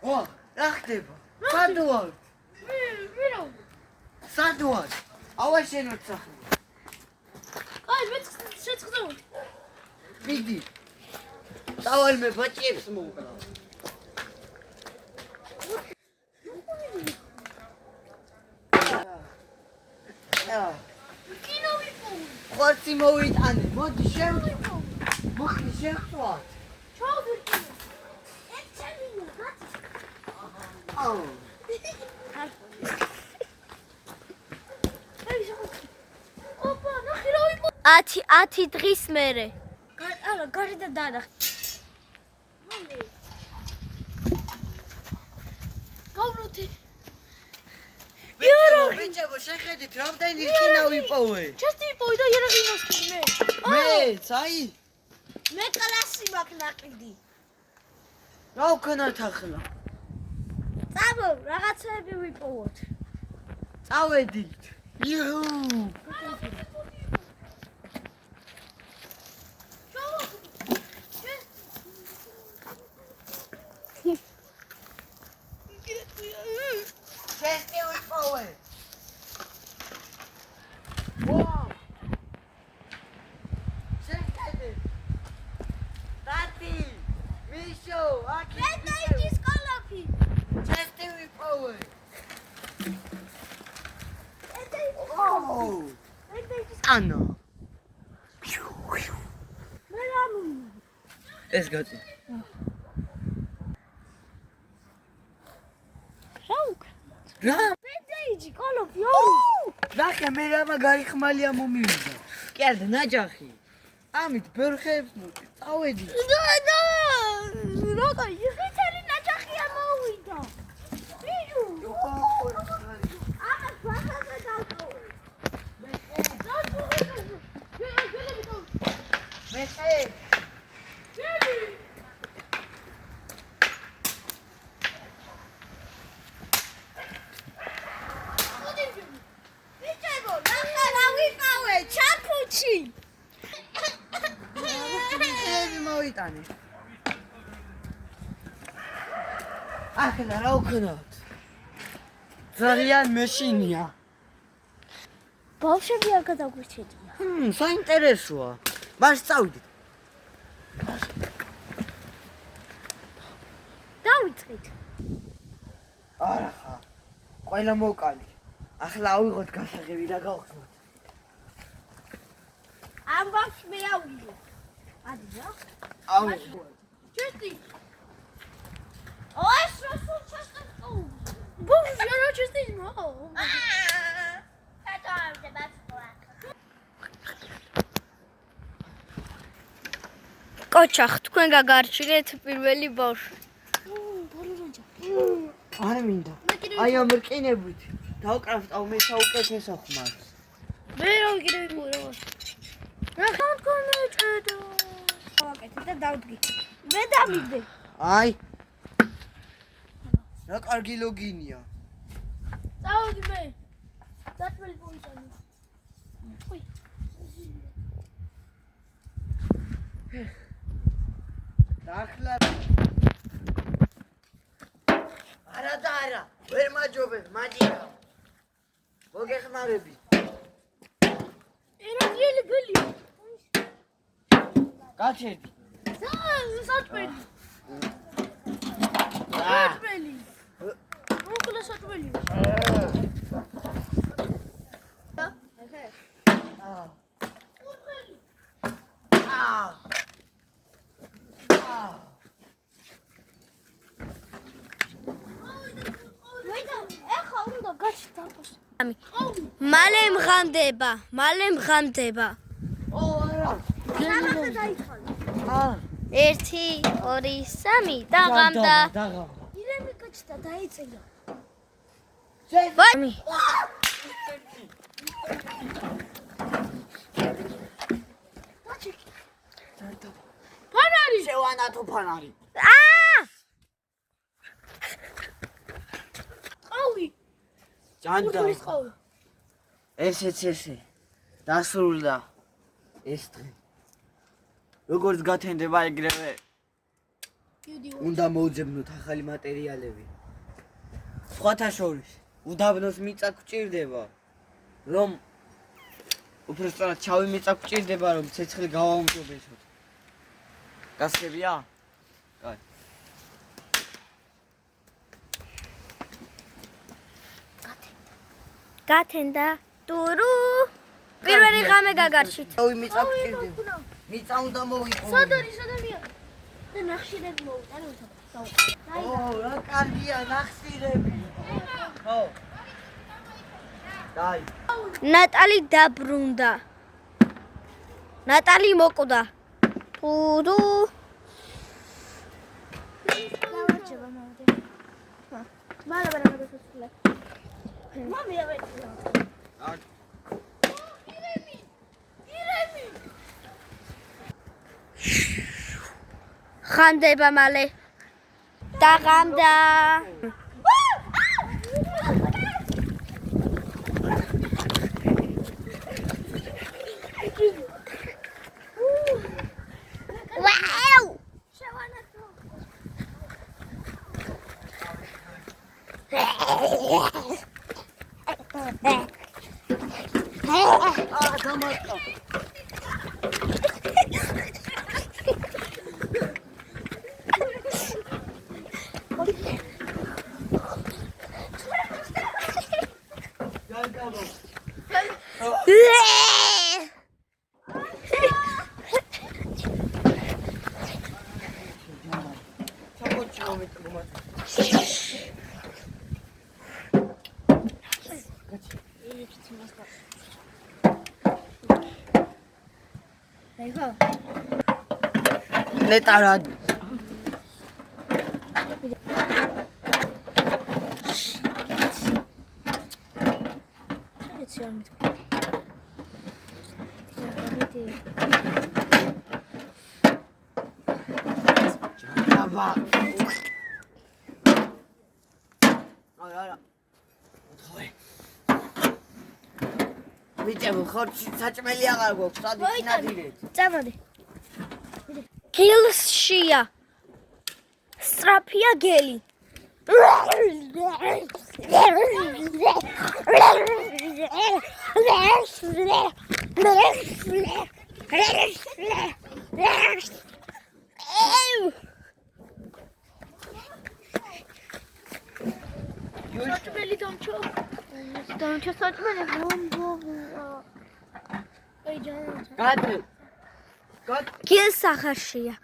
ო, რა ხდება? სადوار? მირო. სადوار? ავა შენ ვცახე. აი, მე შეწყდები. მიდი. დავალ მე ბაჭებს მოვკლა. კინო ვიპოვე. ხორცი მოვიტანე. მოდი შენ. მოხი შეხვა. ჩავდირკინო. ეცემია, გაწ. აუ. ოპა, ნახე რა ვიპოვე. 10 დღის მერე. არა, გარდა დანახე. გავლოთი. ბიჭებო, შეხედით, რამდენი რკინა ვიპოვე. ჩასტი ვიპოვე და იარაღი მოსკი მე. მეც, აი. მე კლასი მაქვს ნაყიდი. რა ვქნათ ახლა? წავო, რაღაცები ვიპოვოთ. წავედით. იუ. ჩესტი ვიპოვე. ვაუ. შეხედეთ. დათი, მიშო, აქ მე დაიჭის კოლოფი. ჩესტი ვიპოვე. მე დაიჭის. ოუ. მე დაიჭის. ანა. მე რამუ. ეს გაწი. შაუკ. რა? მე დაიჭი კოლოფი ორი. ნახე მე რა მაგარი ხმალია მომივიდა. კი არა ნაჯახი. ამით ბერხებს მოკი. წავედი. და რა ისეთი ნაჯახია მოვიდა. ვიჯუ. ახლა ფასაზე დავწოვე. მე ხე. ვიჭებო, ნახე რა ვიყავე, ჩაფუჩი. ხეები მოვიტანე. ახლა რა ვქნათ? ძალიან მეშინია. ბავშვები არ გადაგვიჩედია. საინტერესოა. მას წავიდეთ. დავიწყეთ. არა ხა. ყველა მოვკალი. ახლა ავიღოთ გასაღები და გავხსნათ. ამ ბავშვს მე ავიღე. ადი რა? ავიღოთ. ჩესტი. ой, სულ ჩესტო. ბავშვი რა ჩესტი მო? კატავზე ბაცყვა. კოჩახ, თქვენ გაგარჩინეთ პირველი ბავშვი. არ მინდა. აი ამ რკინებით დავკრავტავ მე საუკეთესო ხმას. მე რა ვიგებ მოირო. რა ხანქონე ჭედო. გავაკეთე და დავდგი. მე დამიდე. აი. რა კარგი ლოგინია. წავედი მე. დათმელი პონჩანი. უი. ახლა არა და არა, ვერ მაჯობენ, მაჯია. მოგეხმარები. ერა ძიელი გელი. გაჩერდი. საჭმელი. აა. საჭმელი. მოკლე საჭმელი. აა. ეხა უნდა გაჩიტაროს. მალე მღამდება. ო, არა. სამაზე დაიხალე. აა. 1 2 3 და ღამდა. დაღამდა. ირემი გაჩიტა დაიწელა. ვაი. ფანარი. შევანათო ფანარი. ყავი. ჯანდა. ფუტბოლის ყავი. ესეც ესე. დასრულდა ეს დღე. როგორც გათენდება ეგრევე. უნდა მოუძებნოთ ახალი მატერიალები. სხვათა შორის, უდაბნოს მიწა გვჭირდება, რომ უბრალოდ ჩავი მიწა გვჭირდება, რომ ცეცხლი გავაუმჯობესოთ. გასწრებია? კაი. გათენდა ტურუ პირველი ღამე გაგარჩით. ჩავი მიწა გვჭირდება. მიწა უნდა მოვიყო. სადარია. და ნახშირები მოვიტანე ო, რა კარგია ნახშირები. ხო. დაი. ნატალი დაბრუნდა. ნატალი მოკვდა. ტურუ დავარჩება მომდე. მალე გადასასვლელი. მამი ავეჭია. ხამდება მალე. დაღამდა. ვაუ! შევანახო. დამატა. ნეტარა აბა არა თოე მიწევ ხორცი საჭმელი აღარ გვაქვს სადი წინადირეთ წამოდი. გილსშია. სტრაფია გელი. საჭმელი დამჩო. დამჩო საჭმელი ბომბო. აი ჯანა. გადე გილს ახარშია.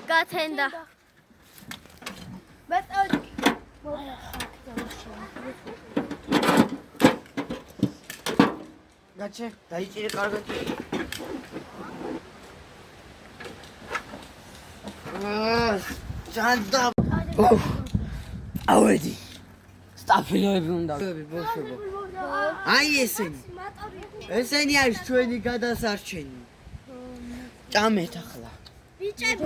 გათენდა. გაჩე დაიჭირე კარგად ჯანდა ავედი სტაფილოები უნდა ბოშებო აი ესენი არის ჩვენი გადასარჩენი ჭამეთ ახლა ბიჭები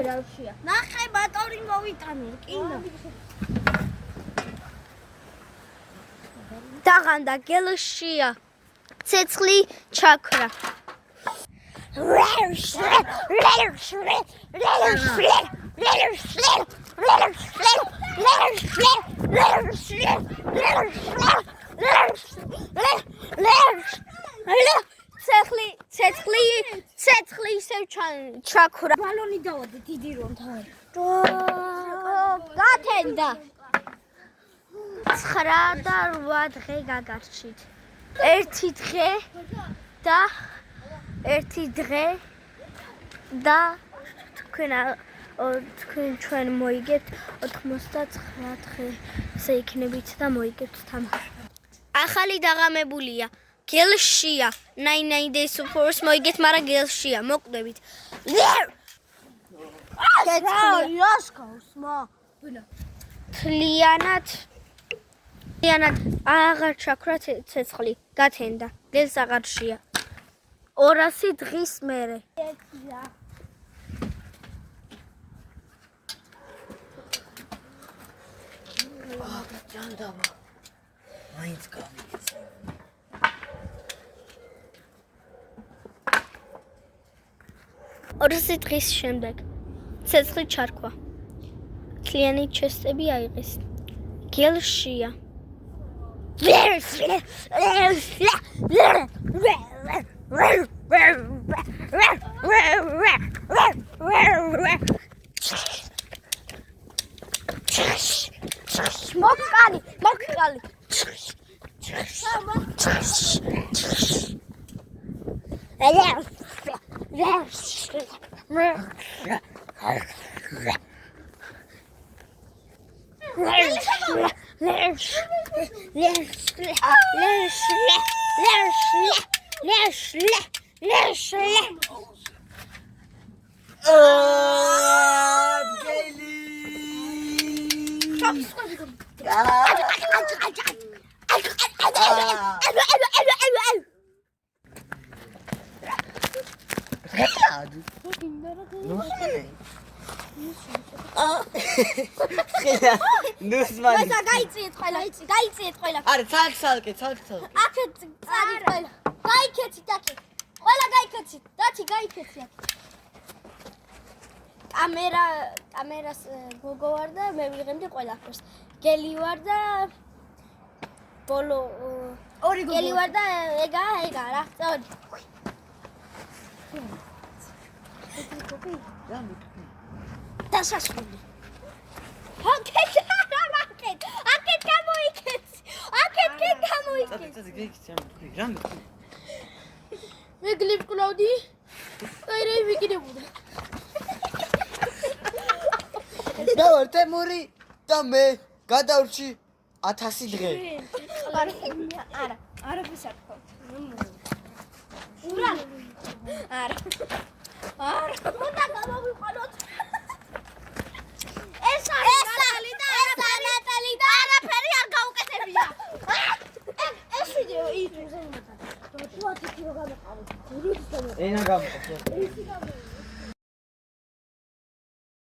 ნახე ბატორი მოვიტანე კინო დაღანდა გელშია. ცეცხლი ჩაქრა. ცეცხლი ისევ ჩაქრა. ბალონი დავადე დიდი რომ თავი. გათენდა. 9 და 8 დღე გაგარჩით. ერთი დღე და თქვენ თქვენ ჩვენ მოიგებთ 99 დღეზე იქნებით და მოიგებთ თამაში. ახალი დაღამებულია. გელშია. 99 days of force მოიგეთ, მაგრამ გელშია. მოკვდებით. თლიანად აღარ ჩაქრა ცეცხლი. გათენდა. გელს აღარ შია. 200 დღის მერე. ჯანდაბა. მაინც გამიგეცე. ორასი დღის შემდეგ ცეცხლი ჩარქვა. თლიანი ჩესტები აიღეს. გელშია. მოკალი. ნუსმანი. გაიწიეთ ყველა. არა, ცალკე. აქეთ წადით ყველა. გაიქეცით აქეთ. ყველა გაიქეცით. დათი გაიქეცი აქ. კამერას გოგო ვარ და მე ვიღებდი ყველაფერს. გელი ვარ და ბოლო ორი გოგო. გელი ვარ და ეგა რა. წავედი. დასასრული. აქეთ გამოიქეცი. წადი გიქცემ. რამე. მე გლებ კლაუდი. აირე ვიგინებოდა. და ვარ თემური და მე გადავრჩი 1000 დღე. არა ფისაკო. ურა. არა. უნდა გამოვიყანოთ. ეს ნატალი და არაფერი არ გაუკეთებია. ეს ვიდეო YouTube-ზე იმედა. 20 კილოგრამი ყავით. ენა გამოყო.